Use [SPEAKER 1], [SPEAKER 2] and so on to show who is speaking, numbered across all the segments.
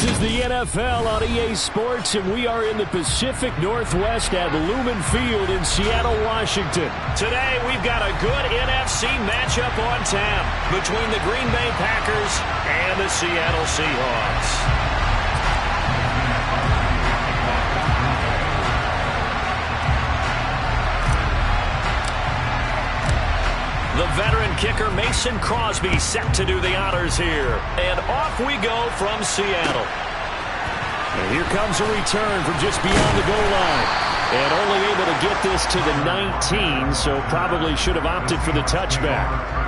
[SPEAKER 1] This is the NFL on EA Sports, and we are in the Pacific Northwest at Lumen Field in Seattle, Washington.
[SPEAKER 2] Today, we've got a good NFC matchup on tap between the Green Bay Packers and the Seattle Seahawks. The veteran kicker Mason Crosby set to do the honors here. And off we go from Seattle.
[SPEAKER 1] And here comes a return from just beyond the goal line. And only able to get this to the 19, so probably should have opted for the touchback.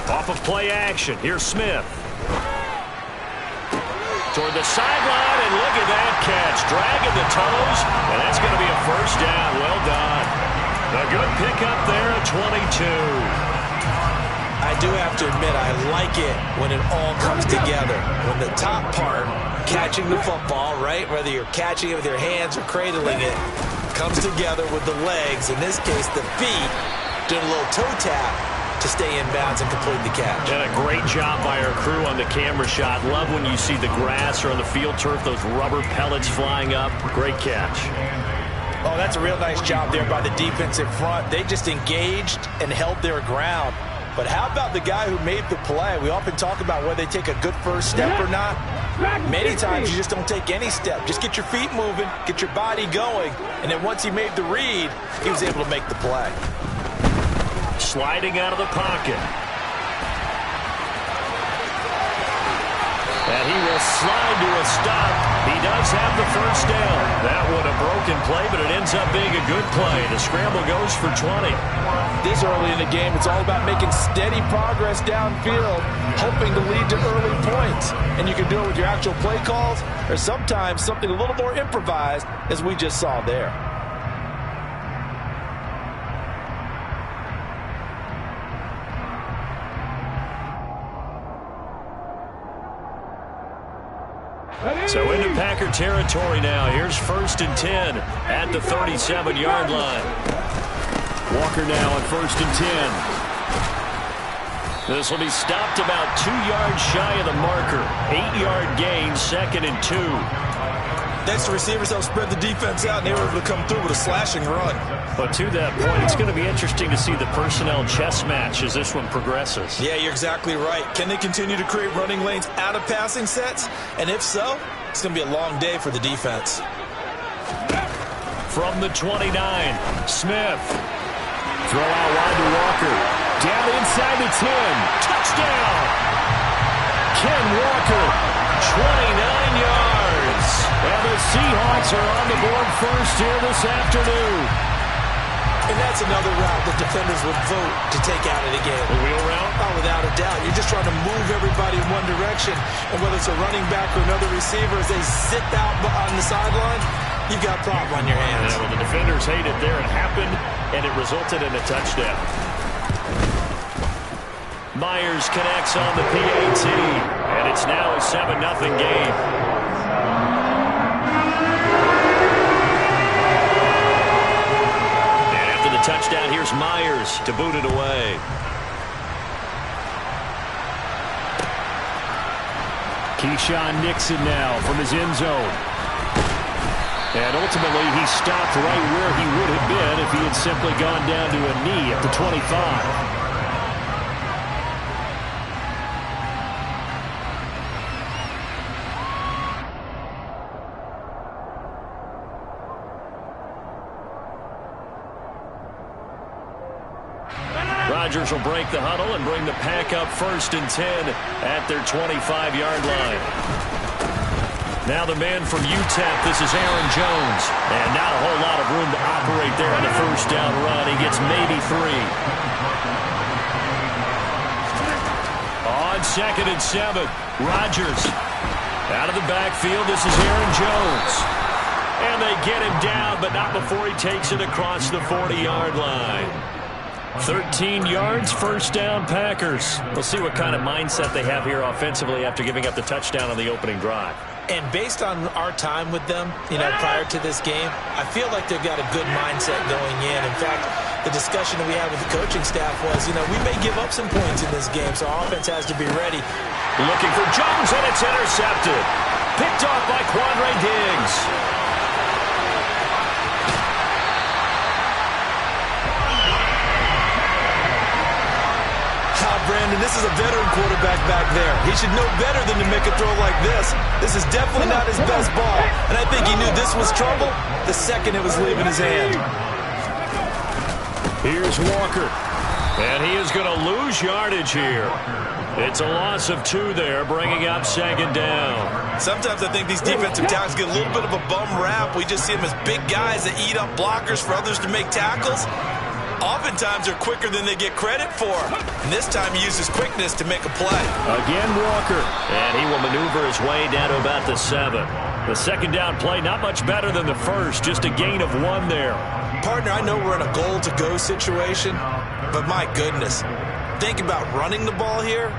[SPEAKER 2] Off of play action, here's Smith. Toward the sideline, and look at that catch. Dragging the toes, and that's going to be a first down. Well done. A good pickup there at 22.
[SPEAKER 3] I do have to admit, I like it when it all comes together. When the top part, catching the football, right, whether you're catching it with your hands or cradling it, comes together with the legs, in this case the feet, doing a little toe tap to stay in bounds and complete the catch.
[SPEAKER 2] And a great job by our crew on the camera shot. Love when you see the grass or on the field turf, those rubber pellets flying up. Great catch.
[SPEAKER 3] Oh, that's a real nice job there by the defense in front. They just engaged and held their ground. But how about the guy who made the play? We often talk about whether they take a good first step or not. Many times you just don't take any step. Just get your feet moving, get your body going, and then once he made the read, he was able to make the play.
[SPEAKER 2] Sliding out of the pocket. And he will slide to a stop. He does have the first down. That one a broken play, but it ends up being a good play. The scramble goes for 20.
[SPEAKER 3] This early in the game, it's all about making steady progress downfield, hoping to lead to early points. And you can do it with your actual play calls, or sometimes something a little more improvised, as we just saw there.
[SPEAKER 2] So into Packer territory now. Here's 1st and 10 at the 37-yard line.
[SPEAKER 1] Walker now on 1st and 10.
[SPEAKER 2] This will be stopped about 2 yards shy of the marker. 8-yard gain, 2nd and 2.
[SPEAKER 3] Next, the receivers help spread the defense out, and they were able to come through with a slashing run.
[SPEAKER 2] But to that point, it's going to be interesting to see the personnel chess match as this one progresses.
[SPEAKER 3] Yeah, you're exactly right. Can they continue to create running lanes out of passing sets? And if so, it's going to be a long day for the defense.
[SPEAKER 2] From the 29, Smith.
[SPEAKER 1] Throw out wide to Walker. Down inside the 10.
[SPEAKER 2] Touchdown! Ken Walker, 29 yards.
[SPEAKER 1] And the Seahawks are on the board first here this afternoon.
[SPEAKER 3] And that's another route that defenders would vote to take out of the game.
[SPEAKER 2] The wheel route?
[SPEAKER 3] Oh, without a doubt. You're just trying to move everybody in one direction. And whether it's a running back or another receiver, as they sit out on the sideline, you've got a problem on your hands.
[SPEAKER 2] Yeah, well, the defenders hate it there. It happened, and it resulted in a touchdown. Myers connects on the PAT, and it's now a 7-0 game. And after the touchdown, here's Myers to boot it away.
[SPEAKER 1] Keyshawn Nixon now from his end zone. And ultimately, he stopped right where he would have been if he had simply gone down to a knee at the 25.
[SPEAKER 2] Rodgers will break the huddle and bring the pack up 1st and 10 at their 25-yard line. Now the man from UTEP, this is Aaron Jones. And not a whole lot of room to operate there on the first down run. He gets maybe 3. On 2nd and 7, Rodgers. Out of the backfield, this is Aaron Jones. And they get him down, but not before he takes it across the 40-yard line. 13 yards, first down, Packers. We'll see what kind of mindset they have here offensively after giving up the touchdown on the opening drive.
[SPEAKER 3] And based on our time with them, prior to this game, I feel like they've got a good mindset going in. In fact, the discussion that we had with the coaching staff was, we may give up some points in this game, so our offense has to be ready.
[SPEAKER 2] Looking for Jones, and it's intercepted. Picked off by Quandre Diggs.
[SPEAKER 3] Brandon, this is a veteran quarterback back there. He should know better than to make a throw like this. This is definitely not his best ball. And I think he knew this was trouble the second it was leaving his hand.
[SPEAKER 2] Here's Walker. And he is going to lose yardage here. It's a loss of 2 there, bringing up second down.
[SPEAKER 3] Sometimes I think these defensive tackles get a little bit of a bum rap. We just see them as big guys that eat up blockers for others to make tackles. Oftentimes they're quicker than they get credit for. And this time he uses quickness to make a play.
[SPEAKER 2] Again, Walker. And he will maneuver his way down to about the 7. The second down play, not much better than the first. Just a gain of 1 there.
[SPEAKER 3] Partner, I know we're in a goal-to-go situation, but my goodness. Think about running the ball here.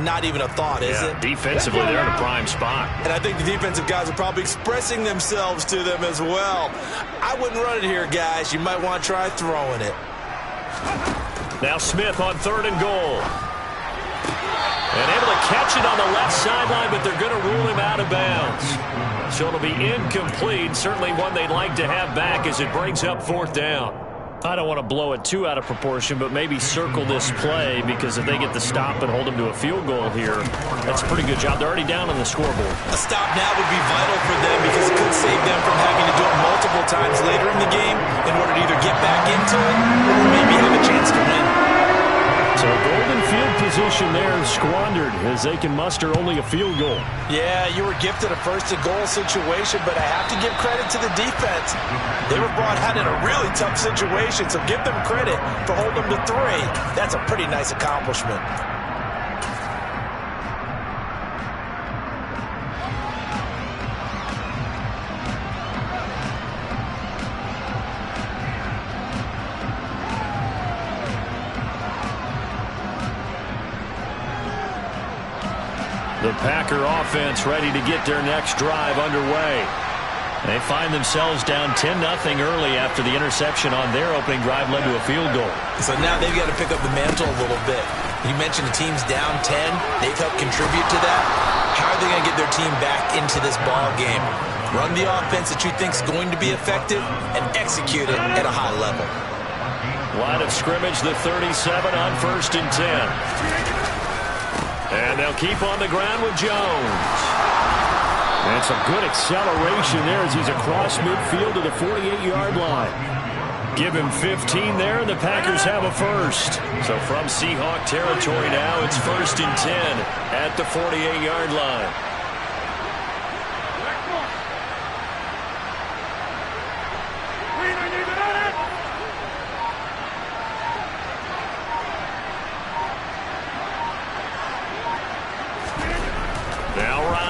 [SPEAKER 3] Not even a thought, is it?
[SPEAKER 2] Defensively, they're in a prime spot.
[SPEAKER 3] And I think the defensive guys are probably expressing themselves to them as well. I wouldn't run it here, guys. You might want to try throwing it.
[SPEAKER 2] Now Smith on 3rd and goal. And able to catch it on the left sideline, but they're going to rule him out of bounds. So it'll be incomplete. Certainly one they'd like to have back as it brings up 4th down. I don't want to blow it too out of proportion, but maybe circle this play, because if they get the stop and hold them to a field goal here, that's a pretty good job. They're already down on the scoreboard.
[SPEAKER 3] A stop now would be vital for them, because it could save them from having to do it multiple times later in the game in order to either get back into it or maybe have a chance to win.
[SPEAKER 1] So golden field position there squandered as they can muster only a field goal.
[SPEAKER 3] Yeah, you were gifted a 1st and goal situation, but I have to give credit to the defense. They were brought out in a really tough situation, so give them credit for holding them to 3. That's a pretty nice accomplishment.
[SPEAKER 2] The Packer offense ready to get their next drive underway. They find themselves down 10-0 early after the interception on their opening drive led to a field goal.
[SPEAKER 3] So now they've got to pick up the mantle a little bit. You mentioned the team's down 10. They've helped contribute to that. How are they going to get their team back into this ball game? Run the offense that you think is going to be effective and execute it at a high level.
[SPEAKER 2] Line of scrimmage, the 37 on 1st and 10. And they'll keep on the ground with Jones.
[SPEAKER 1] And some good acceleration there as he's across midfield to the 48-yard line.
[SPEAKER 2] Give him 15 there, and the Packers have a first. So from Seahawk territory now, it's 1st and 10 at the 48-yard line.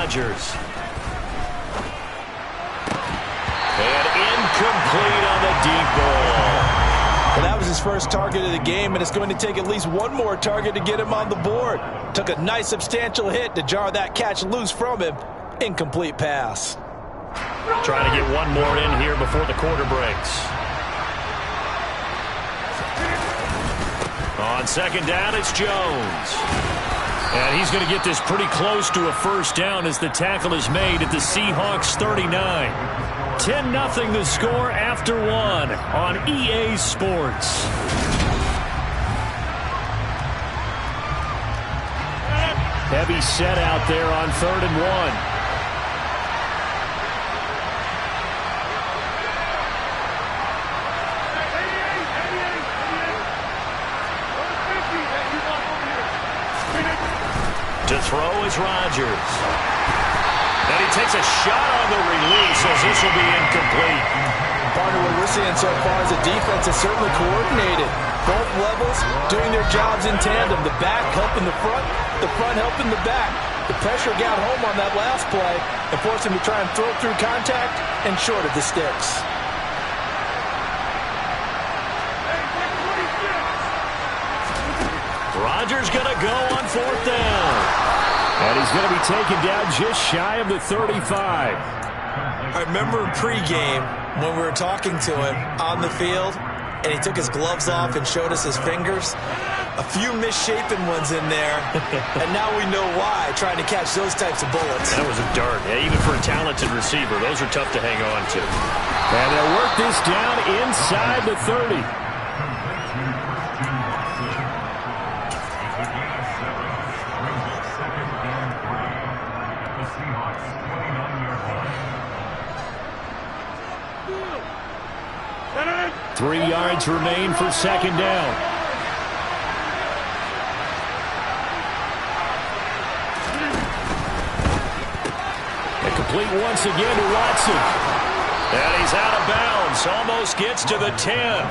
[SPEAKER 2] Rodgers. And incomplete on the deep ball.
[SPEAKER 3] Well, that was his first target of the game, and it's going to take at least one more target to get him on the board. Took a nice substantial hit to jar that catch loose from him. Incomplete pass.
[SPEAKER 2] Trying to get one more in here before the quarter breaks. On 2nd down, it's Jones. And he's going to get this pretty close to a first down as the tackle is made at the Seahawks 39. 10-0 the score after 1 on EA Sports.
[SPEAKER 1] Heavy set out there on 3rd and 1.
[SPEAKER 2] To throw is Rodgers. And he takes a shot on the release as this will be incomplete.
[SPEAKER 3] Partner, what we're seeing so far is the defense is certainly coordinated. Both levels doing their jobs in tandem. The back helping the front helping the back. The pressure got home on that last play and forced him to try and throw through contact and short of the sticks.
[SPEAKER 2] Rodgers going to go on 4th down.
[SPEAKER 1] And he's going to be taken down just shy of the 35.
[SPEAKER 3] I remember in pregame when we were talking to him on the field, and he took his gloves off and showed us his fingers. A few misshapen ones in there, and now we know why, trying to catch those types of bullets.
[SPEAKER 2] That was a dart. Yeah, even for a talented receiver, those are tough to hang on to.
[SPEAKER 1] And they'll work this down inside the 30. Three yards remain for 2nd down. Complete once again to Watson.
[SPEAKER 2] And he's out of bounds. Almost gets to the 10.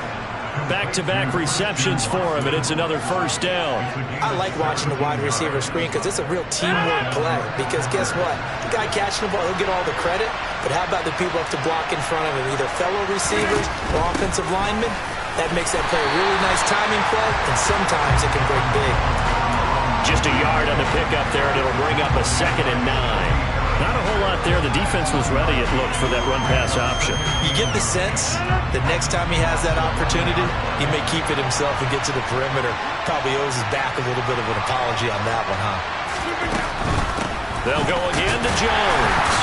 [SPEAKER 2] Back-to-back receptions for him, and it's another 1st down.
[SPEAKER 3] I like watching the wide receiver screen because it's a real teamwork play. Because guess what? The guy catching the ball, he'll get all the credit. But how about the people up to block in front of him, either fellow receivers or offensive linemen? That makes that play a really nice timing play, and sometimes it can break big.
[SPEAKER 2] Just a yard on the pickup there, and it'll bring up a 2nd and 9. Not a whole lot there. The defense was ready, it looked, for that run-pass option.
[SPEAKER 3] You get the sense that next time he has that opportunity, he may keep it himself and get to the perimeter. Probably owes his back a little bit of an apology on that one, huh?
[SPEAKER 2] They'll go again to Jones.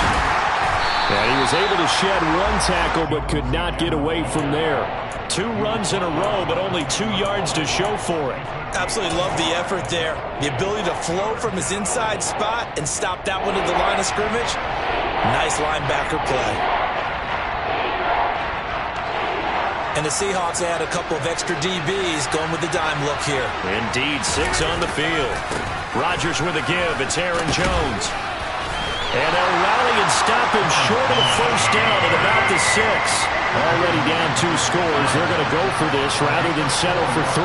[SPEAKER 1] And he was able to shed one tackle but could not get away from there.
[SPEAKER 2] 2 runs in a row, but only 2 yards to show for it.
[SPEAKER 3] Absolutely love the effort there. The ability to flow from his inside spot and stop that one at the line of scrimmage. Nice linebacker play. And the Seahawks add a couple of extra DBs going with the dime look here.
[SPEAKER 2] Indeed, 6 on the field. Rodgers with a give. It's Aaron Jones. And they'll rally and stop him short of the 1st down at about the 6. Already down 2 scores. They're going to go for this rather than settle for 3.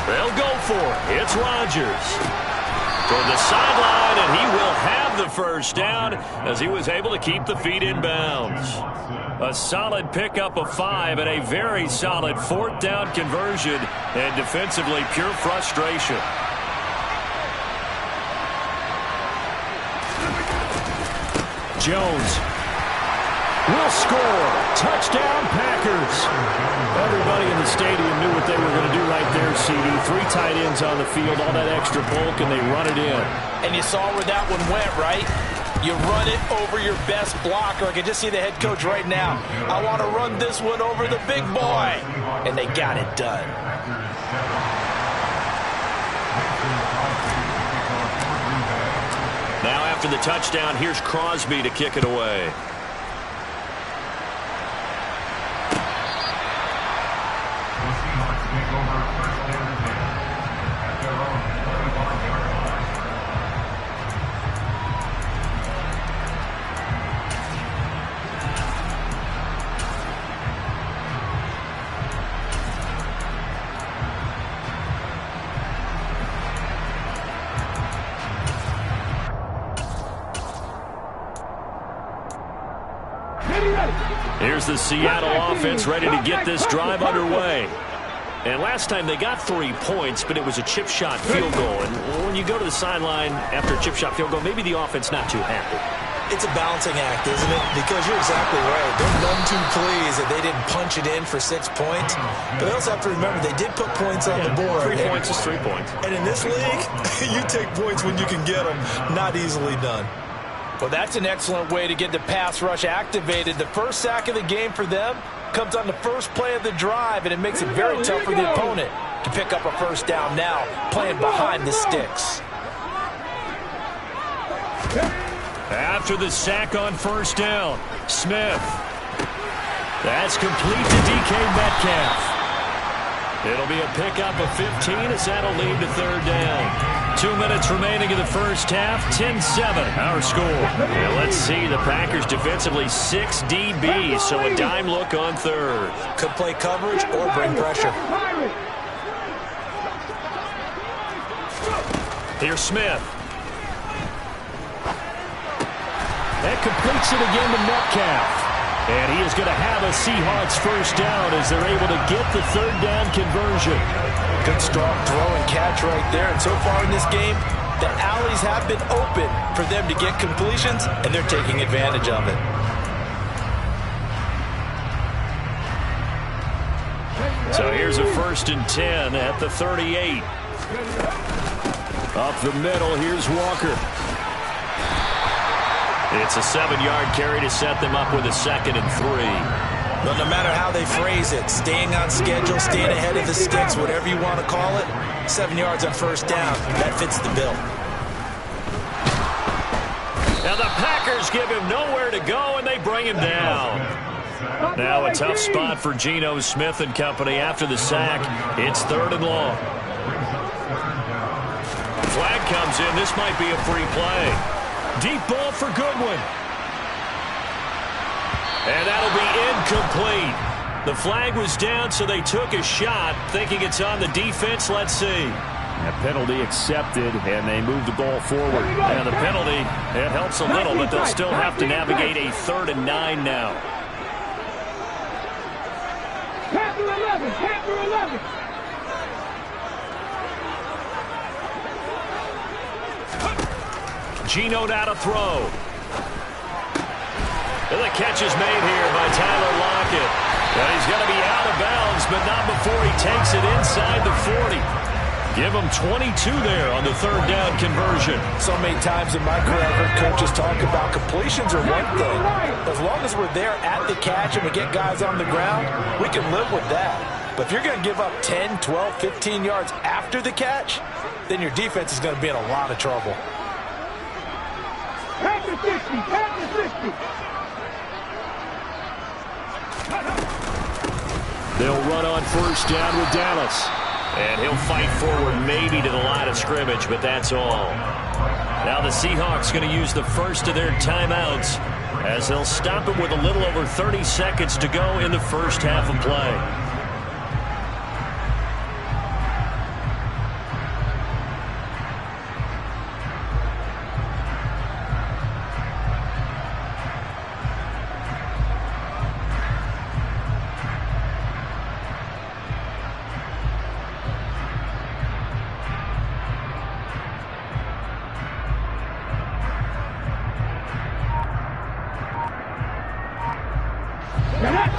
[SPEAKER 2] They'll go for it. It's Rodgers. Toward the sideline, and he will have the 1st down as he was able to keep the feet in bounds. A solid pickup of 5 and a very solid 4th down conversion, and defensively pure frustration.
[SPEAKER 1] Jones will score. Touchdown, Packers. Everybody in the stadium knew what they were going to do right there, CD. 3 tight ends on the field, all that extra bulk, and they run it in.
[SPEAKER 3] And you saw where that one went, right? You run it over your best blocker. I can just see the head coach right now. I want to run this one over the big boy. And they got it done.
[SPEAKER 2] Now after the touchdown, here's Crosby to kick it away. Here's the Seattle offense ready to get this drive underway. And last time they got 3 points, but it was a chip shot field goal. And when you go to the sideline after a chip shot field goal, maybe the offense not too happy.
[SPEAKER 3] It's a balancing act, isn't it? Because you're exactly right. They're none too pleased that they didn't punch it in for 6 points. But they also have to remember they did put points on the board.
[SPEAKER 2] 3 points is 3 points.
[SPEAKER 3] And in this league, you take points when you can get them. Not easily done. Well, that's an excellent way to get the pass rush activated. The first sack of the game for them comes on the first play of the drive, and it makes it very tough for the opponent to pick up a 1st down now, playing behind the sticks.
[SPEAKER 2] After the sack on 1st down, Smith. That's complete to DK Metcalf. It'll be a pickup of 15 as that'll lead to 3rd down. 2 minutes remaining in the 1st half, 10-7, our score. Now let's see, the Packers defensively 6 DBs, so a dime look on 3rd.
[SPEAKER 3] Could play coverage or bring pressure.
[SPEAKER 2] Here's Smith.
[SPEAKER 1] That completes it again to Metcalf. And he is going to have a Seahawks first down as they're able to get the third down conversion.
[SPEAKER 3] Good strong throw and catch right there. And so far in this game, the alleys have been open for them to get completions, and they're taking advantage of it.
[SPEAKER 2] So here's a 1st and 10 at the 38.
[SPEAKER 1] Up the middle, here's Walker.
[SPEAKER 2] It's a 7-yard carry to set them up with a 2nd and 3.
[SPEAKER 3] But no matter how they phrase it, staying on schedule, staying ahead of the sticks, whatever you want to call it, 7 yards on 1st down, that fits the bill.
[SPEAKER 2] Now the Packers give him nowhere to go, and they bring him down. Now a tough spot for Geno Smith and company after the sack. It's 3rd and long. Flag comes in. This might be a free play. Deep ball for Goodwin. And that'll be incomplete. The flag was down, so they took a shot, thinking it's on the defense. Let's see.
[SPEAKER 1] A penalty accepted, and they move the ball forward.
[SPEAKER 2] And the penalty, it helps a little, but they'll still have to navigate a 3rd and 9 now.
[SPEAKER 4] Panther 11, Panther 11.
[SPEAKER 2] Geno now to throw. And the catch is made here by Tyler Lockett. And he's going to be out of bounds, but not before he takes it inside the 40. Give him 22 there on the 3rd down conversion.
[SPEAKER 3] So many times in my career, I've heard coaches talk about completions are one thing. As long as we're there at the catch and we get guys on the ground, we can live with that. But if you're going to give up 10, 12, 15 yards after the catch, then your defense is going to be in a lot of trouble.
[SPEAKER 4] Panther 50, Panther 50.
[SPEAKER 1] They'll run on 1st down with Dallas.
[SPEAKER 2] And he'll fight forward maybe to the line of scrimmage, but that's all. Now the Seahawks going to use the first of their timeouts as they'll stop it with a little over 30 seconds to go in the first half of play.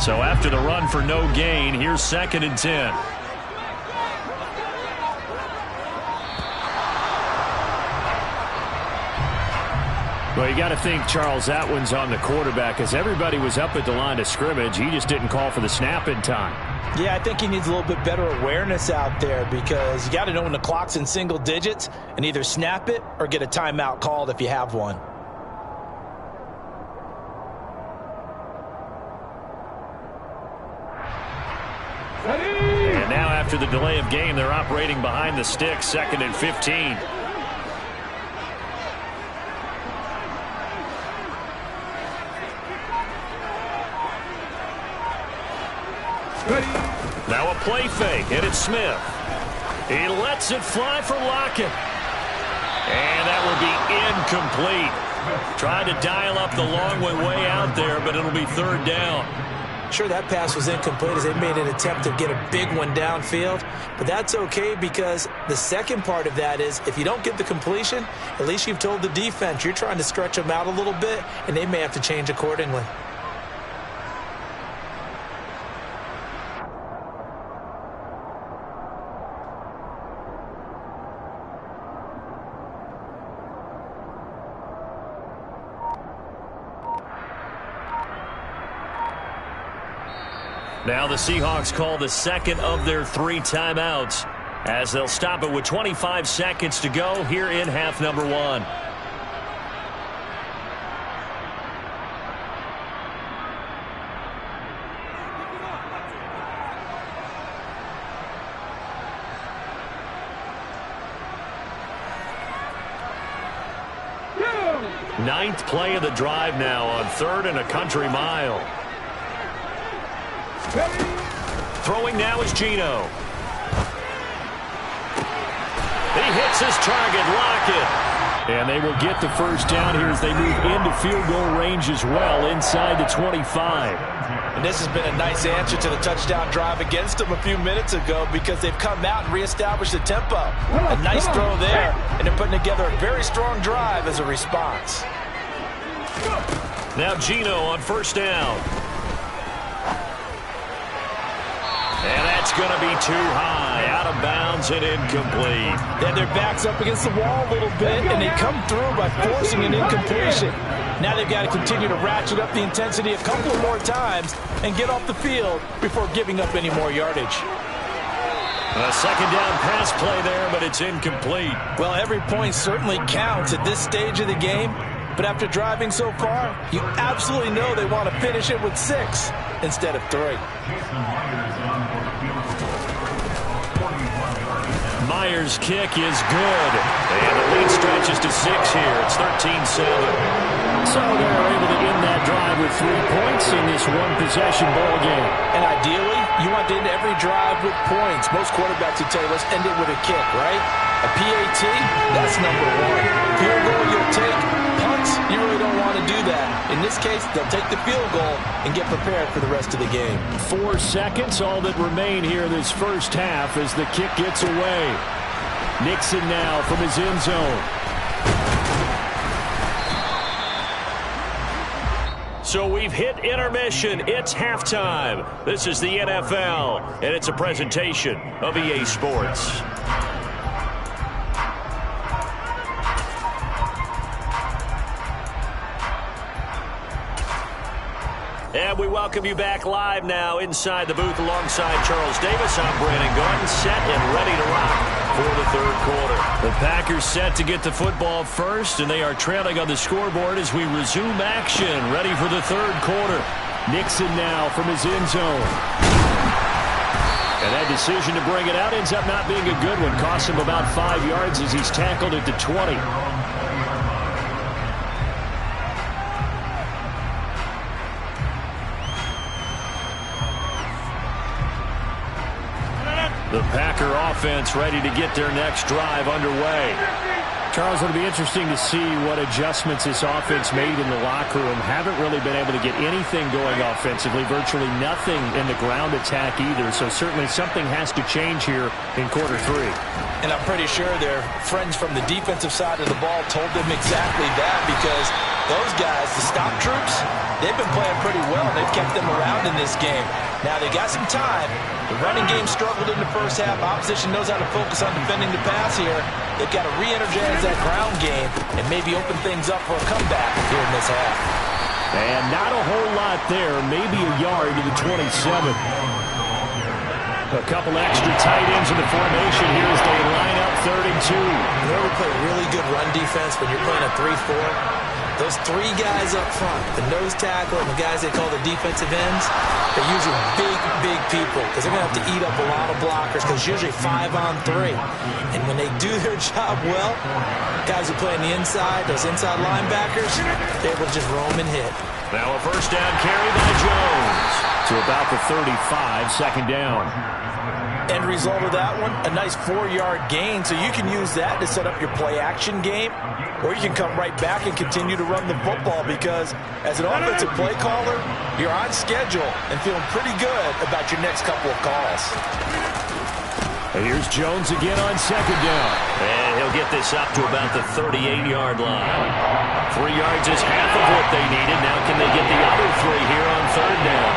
[SPEAKER 2] So after the run for no gain, here's 2nd and 10.
[SPEAKER 1] Well, you got to think, Charles, that one's on the quarterback as everybody was up at the line of scrimmage. He just didn't call for the snap in time.
[SPEAKER 3] Yeah, I think he needs a little bit better awareness out there because you got to know when the clock's in single digits and either snap it or get a timeout called if you have one.
[SPEAKER 2] And now after the delay of game, they're operating behind the sticks, 2nd and 15. Now a play fake, and it's Smith. He lets it fly for Lockett. And that will be incomplete. Tried to dial up the long way out there, but it'll be 3rd down.
[SPEAKER 3] Sure, that pass was incomplete as they made an attempt to get a big one downfield. But that's okay because the second part of that is if you don't get the completion, at least you've told the defense you're trying to stretch them out a little bit, and they may have to change accordingly.
[SPEAKER 2] Now the Seahawks call the 2nd of their 3 timeouts as they'll stop it with 25 seconds to go here in half number 1. Ninth play of the drive now on 3rd and a country mile. Throwing now is Geno. He hits his target. Lockett.
[SPEAKER 1] And they will get the first down here as they move into field goal range as well, inside the 25.
[SPEAKER 3] And this has been a nice answer to the touchdown drive against them a few minutes ago because they've come out and reestablished the tempo. A nice throw there, and they're putting together a very strong drive as a response.
[SPEAKER 2] Now Geno on first down. And that's going to be too high, out of bounds and incomplete.
[SPEAKER 3] They had their backs up against the wall a little bit, and they come through by forcing an incompletion. Now they've got to continue to ratchet up the intensity a couple more times and get off the field before giving up any more yardage.
[SPEAKER 2] A second down pass play there, but it's incomplete.
[SPEAKER 3] Well, every point certainly counts at this stage of the game, but after driving so far, you absolutely know they want to finish it with 6 instead of 3.
[SPEAKER 2] Myers' kick is good. And the lead stretches to 6 here. It's 13-7.
[SPEAKER 1] So they're able to end that drive with 3 points in this one-possession ball game.
[SPEAKER 3] And ideally, you want to end every drive with points. Most quarterbacks would tell you, let's end it with a kick, right? A PAT, that's number 1. Field goal you'll take. Punts, you really don't want to do that. In this case, they'll take the field goal and get prepared for the rest of the game.
[SPEAKER 1] 4 seconds, all that remain here this first half as the kick gets away. Nixon now from his end zone.
[SPEAKER 2] So we've hit intermission. It's halftime. This is the NFL, and it's a presentation of EA Sports. And we welcome you back live now inside the booth alongside Charles Davis. I'm Brandon Gordon, set and ready to rock for the third quarter. The Packers set to get the football first, and they are trailing on the scoreboard as we resume action, ready for the third quarter.
[SPEAKER 1] Nixon now from his end zone. And that decision to bring it out ends up not being a good one. Costs him about 5 yards as he's tackled at the 20.
[SPEAKER 2] The Packer offense ready to get their next drive underway.
[SPEAKER 1] Charles, it'll be interesting to see what adjustments this offense made in the locker room. Haven't really been able to get anything going offensively, virtually nothing in the ground attack either. So certainly something has to change here in quarter 3.
[SPEAKER 3] And I'm pretty sure their friends from the defensive side of the ball told them exactly that because those guys, the stop troops, they've been playing pretty well. They've kept them around in this game. Now they got some time. The running game struggled in the first half. Opposition knows how to focus on defending the pass here. They've got to re-energize that ground game and maybe open things up for a comeback here in this half.
[SPEAKER 1] And not a whole lot there. Maybe a yard to the 27. A couple extra tight ends in the formation here as they line up 32.
[SPEAKER 3] You know, we play really good run defense when you're playing a 3-4. Those 3 guys up front, the nose tackle and the guys they call the defensive ends, they're usually big people because they're going to have to eat up a lot of blockers because it's usually 5-on-3. And when they do their job well, guys who play on the inside, those inside linebackers, they're able to just roam and hit.
[SPEAKER 2] Now a first down carry by Jones.
[SPEAKER 1] To about the 35, second down.
[SPEAKER 3] End result of that one, a nice 4-yard gain, so you can use that to set up your play-action game, or you can come right back and continue to run the football because as an offensive play caller, you're on schedule and feeling pretty good about your next couple of calls.
[SPEAKER 1] And here's Jones again on second down.
[SPEAKER 2] And he'll get this up to about the 38-yard line. 3 yards is half of what they needed. Now can they get the other 3 here on third down?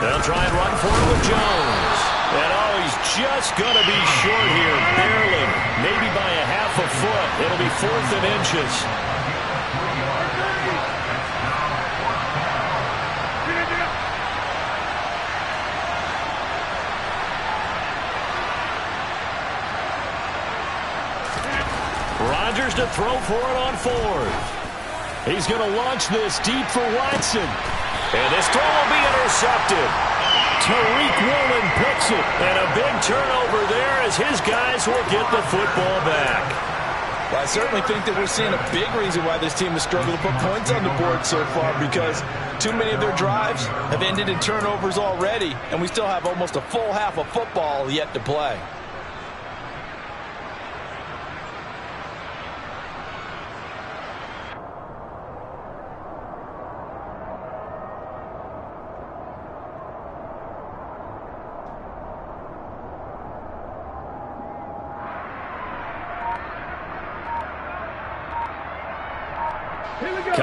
[SPEAKER 2] They'll try and run for it with Jones. And oh, he's just going to be short here, barely. Maybe by a half a foot. It'll be 4th and inches. Rodgers to throw for it on 4th.
[SPEAKER 1] He's going to launch this deep for Watson.
[SPEAKER 2] And this throw will be intercepted.
[SPEAKER 1] Tariq Woolen picks it.
[SPEAKER 2] And a big turnover there as his guys will get the football back.
[SPEAKER 3] Well, I certainly think that we're seeing a big reason why this team has struggled to put points on the board so far because too many of their drives have ended in turnovers already, and we still have almost a full half of football yet to play.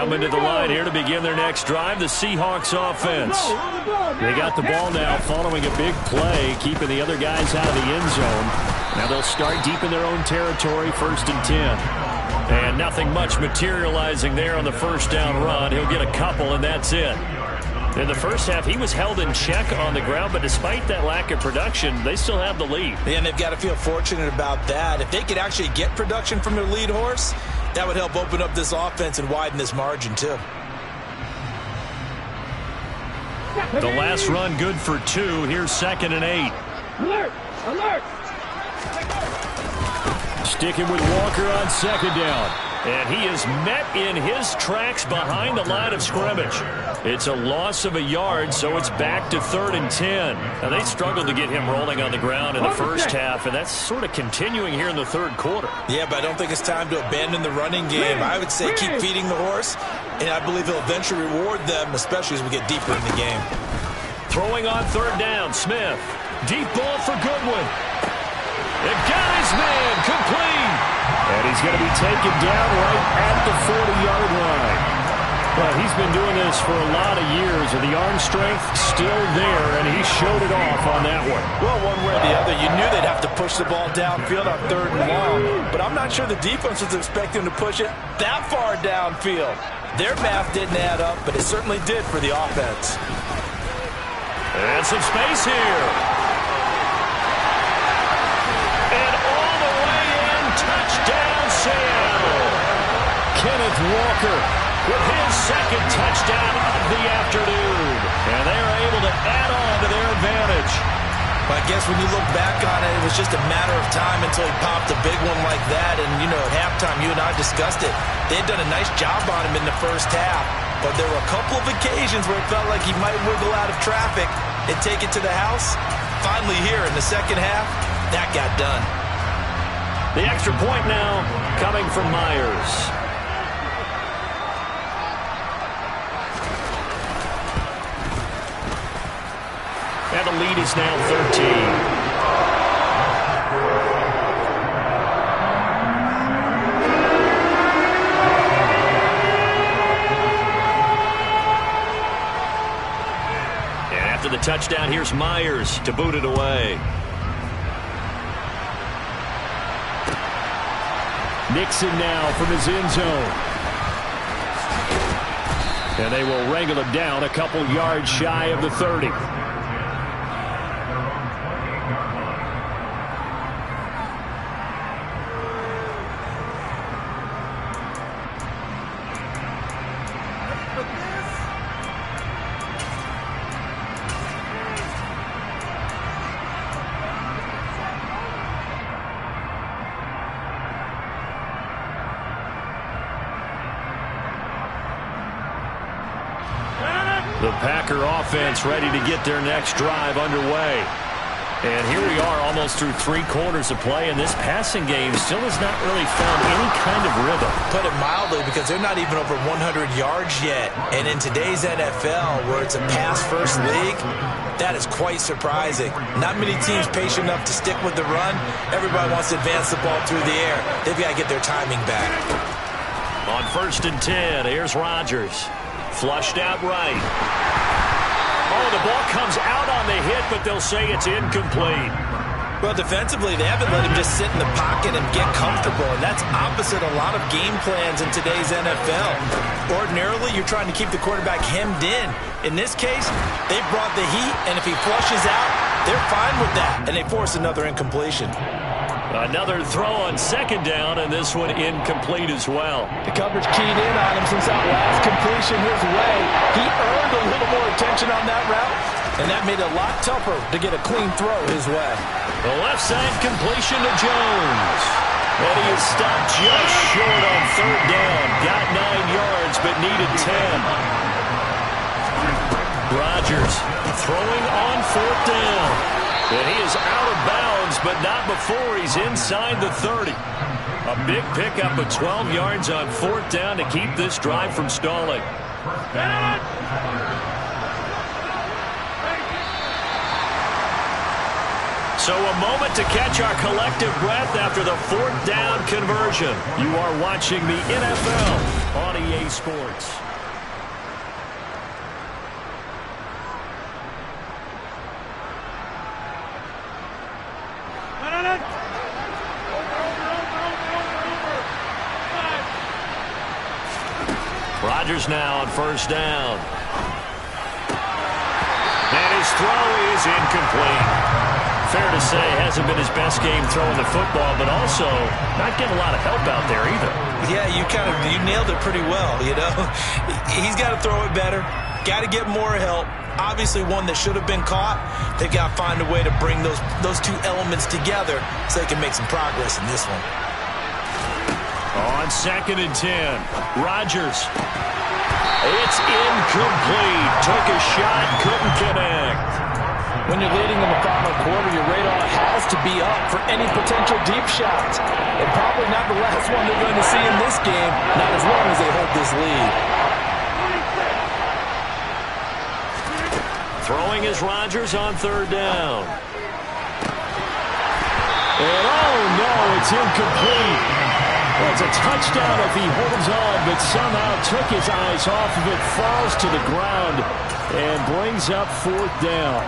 [SPEAKER 2] Coming to the line here to begin their next drive, the Seahawks offense. They got the ball now following a big play, keeping the other guys out of the end zone. Now they'll start deep in their own territory, 1st and 10. And nothing much materializing there on the first down run. He'll get a couple, and that's it. In the first half, he was held in check on the ground, but despite that lack of production, they still have the lead.
[SPEAKER 3] And they've got to feel fortunate about that. If they could actually get production from their lead horse, that would help open up this offense and widen this margin, too.
[SPEAKER 2] The last run good for 2. Here's 2nd and 8.
[SPEAKER 4] Alert! Alert!
[SPEAKER 1] Sticking with Walker on 2nd down.
[SPEAKER 2] And he is met in his tracks behind the line of scrimmage. It's a loss of a yard, so it's back to 3rd and 10. Now, they struggled to get him rolling on the ground in the first half, and that's sort of continuing here in the 3rd quarter.
[SPEAKER 3] Yeah, but I don't think it's time to abandon the running game. I would say keep feeding the horse, and I believe he'll eventually reward them, especially as we get deeper in the game.
[SPEAKER 2] Throwing on 3rd down, Smith. Deep ball for Goodwin. It got his man, complete.
[SPEAKER 1] And he's going to be taken down right at the 40-yard line. But he's been doing this for a lot of years, and the arm strength still there, and he showed it off on that one.
[SPEAKER 3] Well, one way or the other, you knew they'd have to push the ball downfield on 3rd and long, but I'm not sure the defense was expecting to push it that far downfield. Their math didn't add up, but it certainly did for the offense.
[SPEAKER 2] And some space here. And all the way in, touchdown Seattle.
[SPEAKER 1] Kenneth Walker
[SPEAKER 2] with his 2nd touchdown of the afternoon. And they are able to add on to their advantage.
[SPEAKER 3] But I guess when you look back on it, it was just a matter of time until he popped a big one like that. And, you know, at halftime, you and I discussed it. They had done a nice job on him in the first half. But there were a couple of occasions where it felt like he might wiggle out of traffic and take it to the house. Finally here in the second half, that got done.
[SPEAKER 2] The extra point now coming from Myers. And the lead is now 13. After the touchdown, here's Myers to boot it away.
[SPEAKER 1] Nixon now from his end zone. And they will wrangle him down a couple yards shy of the 30.
[SPEAKER 2] The Packer offense ready to get their next drive underway. And here we are almost through 3 quarters of play, and this passing game still has not really found any kind of rhythm.
[SPEAKER 3] Put it mildly, because they're not even over 100 yards yet. And in today's NFL, where it's a pass-first league, that is quite surprising. Not many teams patient enough to stick with the run. Everybody wants to advance the ball through the air. They've got to get their timing back.
[SPEAKER 2] On 1st and 10, here's Rodgers. Flushed out right. Oh, the ball comes out on the hit, but they'll say it's incomplete.
[SPEAKER 3] Well, defensively, they haven't let him just sit in the pocket and get comfortable, and that's opposite a lot of game plans in today's NFL. Ordinarily, you're trying to keep the quarterback hemmed in. In this case, they brought the heat, and if he flushes out, they're fine with that, and they force another incompletion.
[SPEAKER 2] Another throw on 2nd down, and this one incomplete as well.
[SPEAKER 3] The coverage keyed in on him since that last completion his way. He earned a little more attention on that route, and that made it a lot tougher to get a clean throw his way.
[SPEAKER 2] The left side completion to Jones. And he is stopped just short on 3rd down. Got 9 yards, but needed 10. Rodgers throwing on 4th down. And he is out of bounds, but not before he's inside the 30. A big pickup of 12 yards on 4th down to keep this drive from stalling. So a moment to catch our collective breath after the 4th down conversion. You are watching the NFL on EA Sports. Rodgers now on 1st down. And his throw is incomplete. Fair to say, hasn't been his best game throwing the football, but also not getting a lot of help out there either.
[SPEAKER 3] Yeah, you nailed it pretty well, you know. He's got to throw it better, got to get more help. Obviously one that should have been caught. They've got to find a way to bring those two elements together so they can make some progress in this one.
[SPEAKER 2] On 2nd and 10, Rodgers. It's incomplete. Took a shot, couldn't connect.
[SPEAKER 3] When you're leading in the final quarter, your radar has to be up for any potential deep shots. And probably not the last one they're going to see in this game, not as long as they hold this lead.
[SPEAKER 2] Throwing is Rodgers on 3rd down. And oh no, it's incomplete. Well, it's a touchdown if he holds on, but somehow took his eyes off of it, falls to the ground, and brings up 4th down.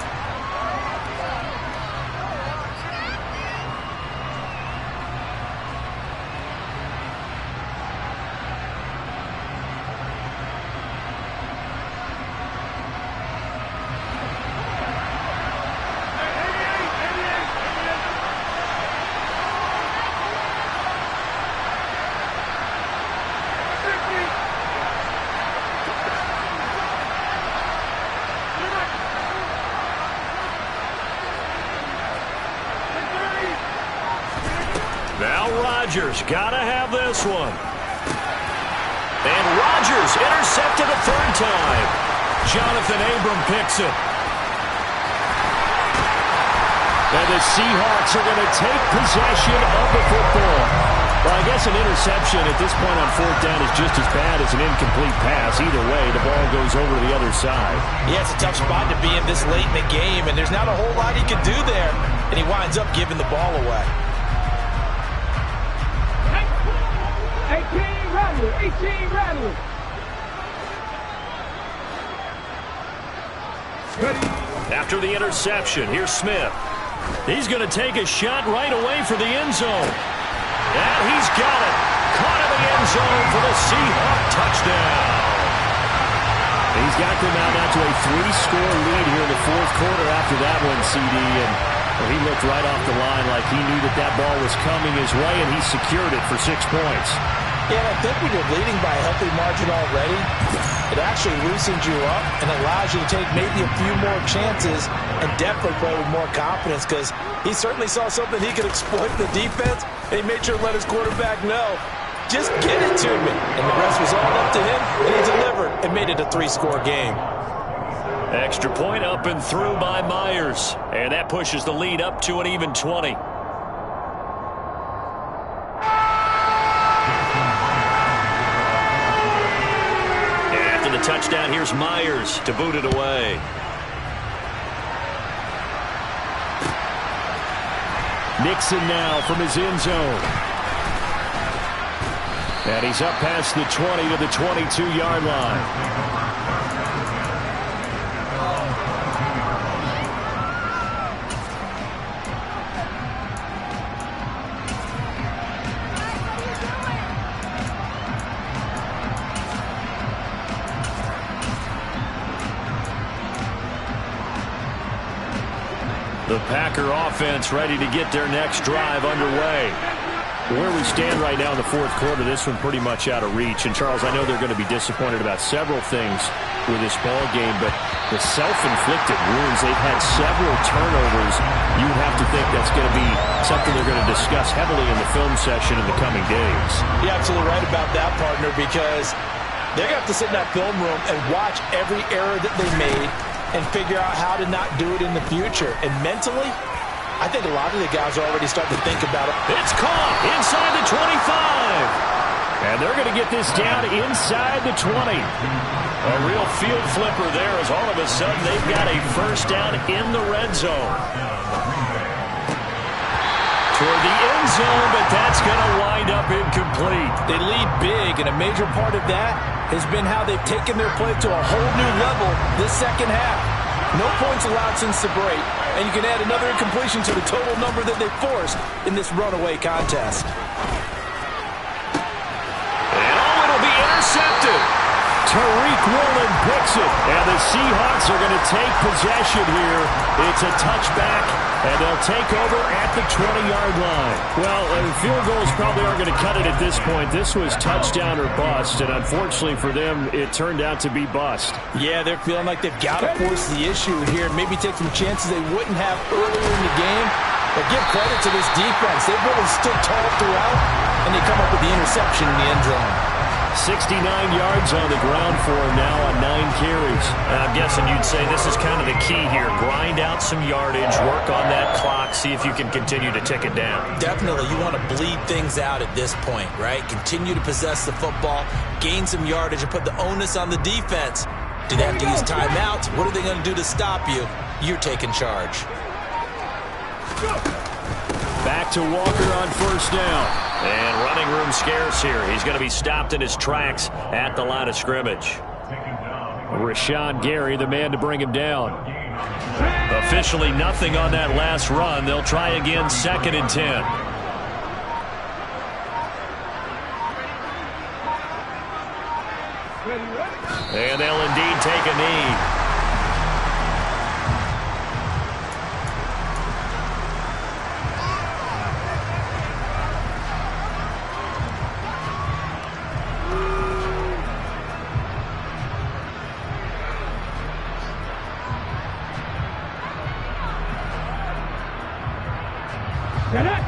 [SPEAKER 2] Rodgers got to have this one. And Rodgers intercepted a 3rd time. Jonathan Abram picks it. And the Seahawks are going to take possession of the football. Well, I guess an interception at this point on 4th down is just as bad as an incomplete pass. Either way, the ball goes over to the other side. Yeah, it's a tough spot to be in this late in the game, and there's not a whole lot he can do there. And he winds up giving the ball away.
[SPEAKER 4] 18 Rattler.
[SPEAKER 2] After the interception, here's Smith. He's going to take a shot right away for the end zone. And he's got it. Caught in the end zone for the Seahawk touchdown. He's got them out to a 3-score lead here in the 4th quarter after that one, CD. And he looked right off the line like he knew that ball was coming his way, and he secured it for 6 points.
[SPEAKER 3] Yeah, I think when you're leading by a healthy margin already, it actually loosens you up and allows you to take maybe a few more chances and definitely play with more confidence, because he certainly saw something he could exploit in the defense, and he made sure to let his quarterback know, just get it to me. And the rest was all up to him, and he delivered and made it a 3-score game.
[SPEAKER 2] Extra point up and through by Myers, and that pushes the lead up to an even 20. Touchdown, here's Myers to boot it away.
[SPEAKER 1] Nixon now from his end zone. And he's up past the 20 to the 22-yard line.
[SPEAKER 2] The Packer offense ready to get their next drive underway.
[SPEAKER 1] Where we stand right now in the 4th quarter, this one pretty much out of reach. And, Charles, I know they're going to be disappointed about several things with this ball game, but the self-inflicted wounds, they've had several turnovers. You have to think that's going to be something they're going to discuss heavily in the film session in the coming days.
[SPEAKER 3] You're absolutely right about that, partner, because they're going to have to sit in that film room and watch every error that they made and figure out how to not do it in the future. And mentally, I think a lot of the guys are already starting to think about it.
[SPEAKER 2] It's caught inside the 25.
[SPEAKER 1] And they're going to get this down inside the 20.
[SPEAKER 2] A real field flipper there as all of a sudden they've got a 1st down in the red zone. toward the end zone, but that's going to wind up incomplete.
[SPEAKER 3] They lead big, and a major part of that has been how they've taken their play to a whole new level this second half. No points allowed since the break, and you can add another incompletion to the total number that they forced in this runaway contest.
[SPEAKER 2] And it'll be intercepted.
[SPEAKER 1] Tariq Woolen picks it, and the Seahawks are going to take possession here. It's a touchback, and they'll take over at the 20-yard line. Well, field goals probably aren't going to cut it at this point. This was touchdown or bust, and unfortunately for them, it turned out to be bust.
[SPEAKER 3] Yeah, they're feeling like they've got to force the issue here and maybe take some chances they wouldn't have earlier in the game. But give credit to this defense. They've really stood tall throughout, and they come up with the interception in the end zone.
[SPEAKER 1] 69 yards on the ground for him now on 9 carries.
[SPEAKER 2] I'm guessing you'd say this is kind of the key here. Grind out some yardage, work on that clock, see if you can continue to tick it down.
[SPEAKER 3] Definitely. You want to bleed things out at this point, right? Continue to possess the football, gain some yardage, and put the onus on the defense. Do they have to use timeouts? What are they going to do to stop you? You're taking charge.
[SPEAKER 1] Back to Walker on first down.
[SPEAKER 2] And running room scarce here. He's going to be stopped in his tracks at the line of scrimmage.
[SPEAKER 1] Rashawn Gary, the man to bring him down.
[SPEAKER 2] Officially nothing on that last run. They'll try again, 2nd and 10. And they'll indeed take a knee.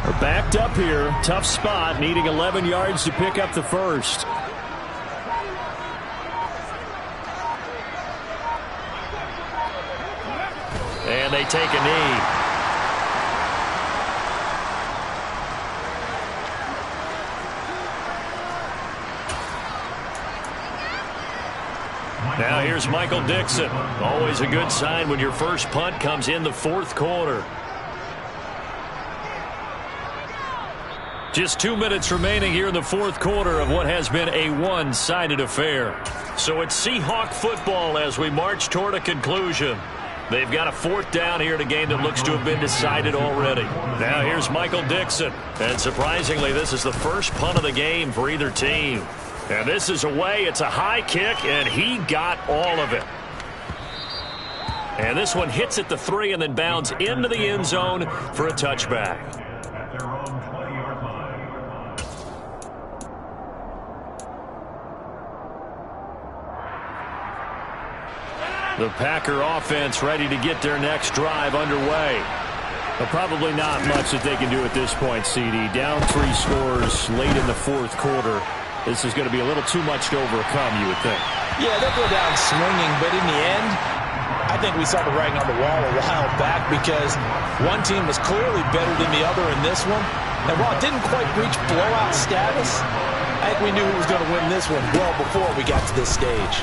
[SPEAKER 1] We're backed up here. Tough spot, needing 11 yards to pick up the first.
[SPEAKER 2] And they take a knee. Now here's Michael Dixon. Always a good sign when your first punt comes in the 4th quarter. Just 2 minutes remaining here in the 4th quarter of what has been a one-sided affair. So it's Seahawk football as we march toward a conclusion. They've got a 4th down here in a game that looks to have been decided already. Now here's Michael Dixon. And surprisingly, this is the first punt of the game for either team. And this is away. It's a high kick, and he got all of it. And this one hits at the 3 and then bounds into the end zone for a touchback.
[SPEAKER 1] The Packer offense ready to get their next drive underway. But probably not much that they can do at this point, CD. Down 3 scores late in the 4th quarter. This is going to be a little too much to overcome, you would think.
[SPEAKER 3] Yeah, they'll go down swinging, but in the end, I think we saw the writing on the wall a while back because one team was clearly better than the other in this one. And while it didn't quite reach blowout status, I think we knew who was going to win this one well before we got to this stage.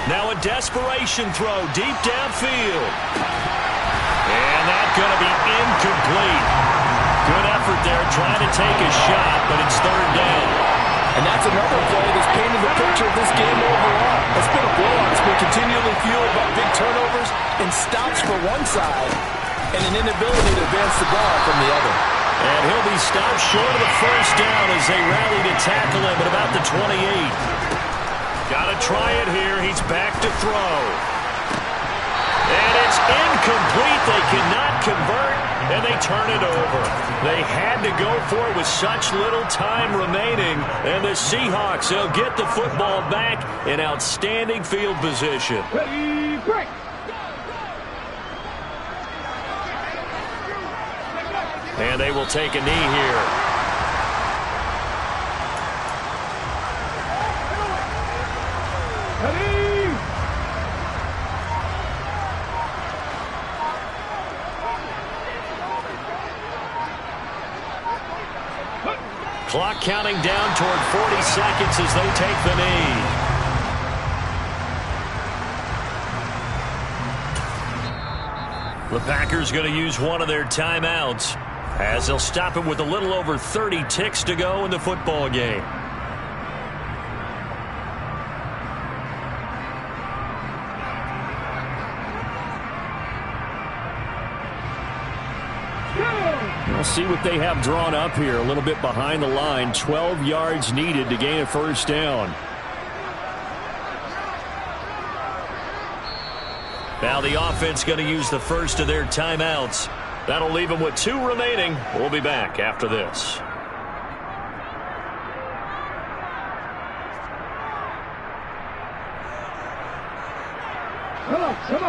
[SPEAKER 2] Now a desperation throw deep downfield. And that's going to be incomplete. Good effort there trying to take a shot, but it's 3rd down.
[SPEAKER 3] And that's another play that's painted the picture of this game overall. It's been a blowout. It's been continually fueled by big turnovers and stops for one side and an inability to advance the ball from the other.
[SPEAKER 2] And he'll be stopped short of the first down as they rally to tackle him at about the 28. Got to try it here. He's back to throw. And it's incomplete. They cannot convert, and they turn it over. They had to go for it with such little time remaining. And the Seahawks, they'll get the football back in outstanding field position.
[SPEAKER 4] Ready, break.
[SPEAKER 2] And they will take a knee here. Clock counting down toward 40 seconds as they take the knee. The Packers going to use one of their timeouts. as they'll stop it with a little over 30 ticks to go in the football game.
[SPEAKER 1] We'll see what they have drawn up here. A little bit behind the line. 12 yards needed to gain a first down.
[SPEAKER 2] Now the offense going to use the first of their timeouts. That'll leave them with 2 remaining. We'll be back after this.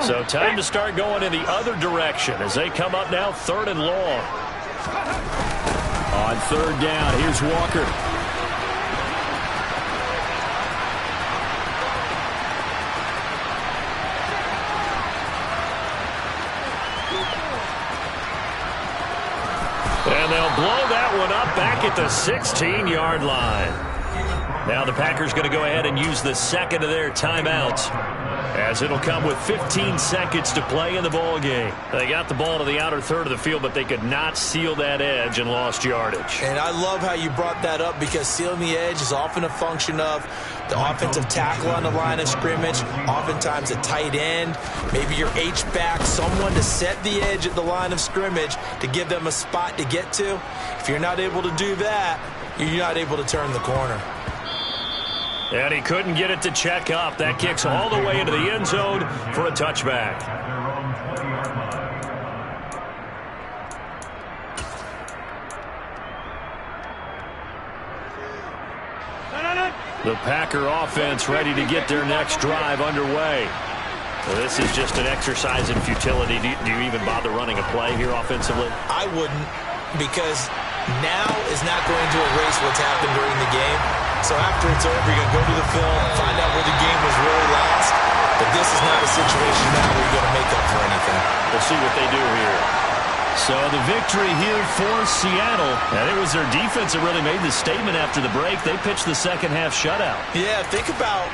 [SPEAKER 2] So time to start going in the other direction as they come up now 3rd and long.
[SPEAKER 1] On 3rd down, here's Walker.
[SPEAKER 2] And they'll blow that one up back at the 16-yard line. Now the Packers going to go ahead and use the second of their timeouts, as it'll come with 15 seconds to play in the ball game. They got the ball to the outer third of the field, but they could not seal that edge and lost yardage.
[SPEAKER 3] And I love how you brought that up, because sealing the edge is often a function of the offensive tackle on the line of scrimmage, oftentimes a tight end, maybe your H-back, someone to set the edge at the line of scrimmage to give them a spot to get to. If you're not able to do that, you're not able to turn the corner.
[SPEAKER 2] And he couldn't get it to check up. That kicks all the way into the end zone for a touchback. The Packer offense ready to get their next drive underway. Well, this is just an exercise in futility. Do you even bother running a play here offensively?
[SPEAKER 3] I wouldn't, because now is not going to erase what's happened during the game. So after it's over, you're going to go to the film, find out where the game was really lost. But this is not a situation now where you're going to make up for anything.
[SPEAKER 2] We'll see what they do here.
[SPEAKER 1] So the victory here for Seattle. And it was their defense that really made the statement after the break. They pitched the second half shutout.
[SPEAKER 3] Yeah, think about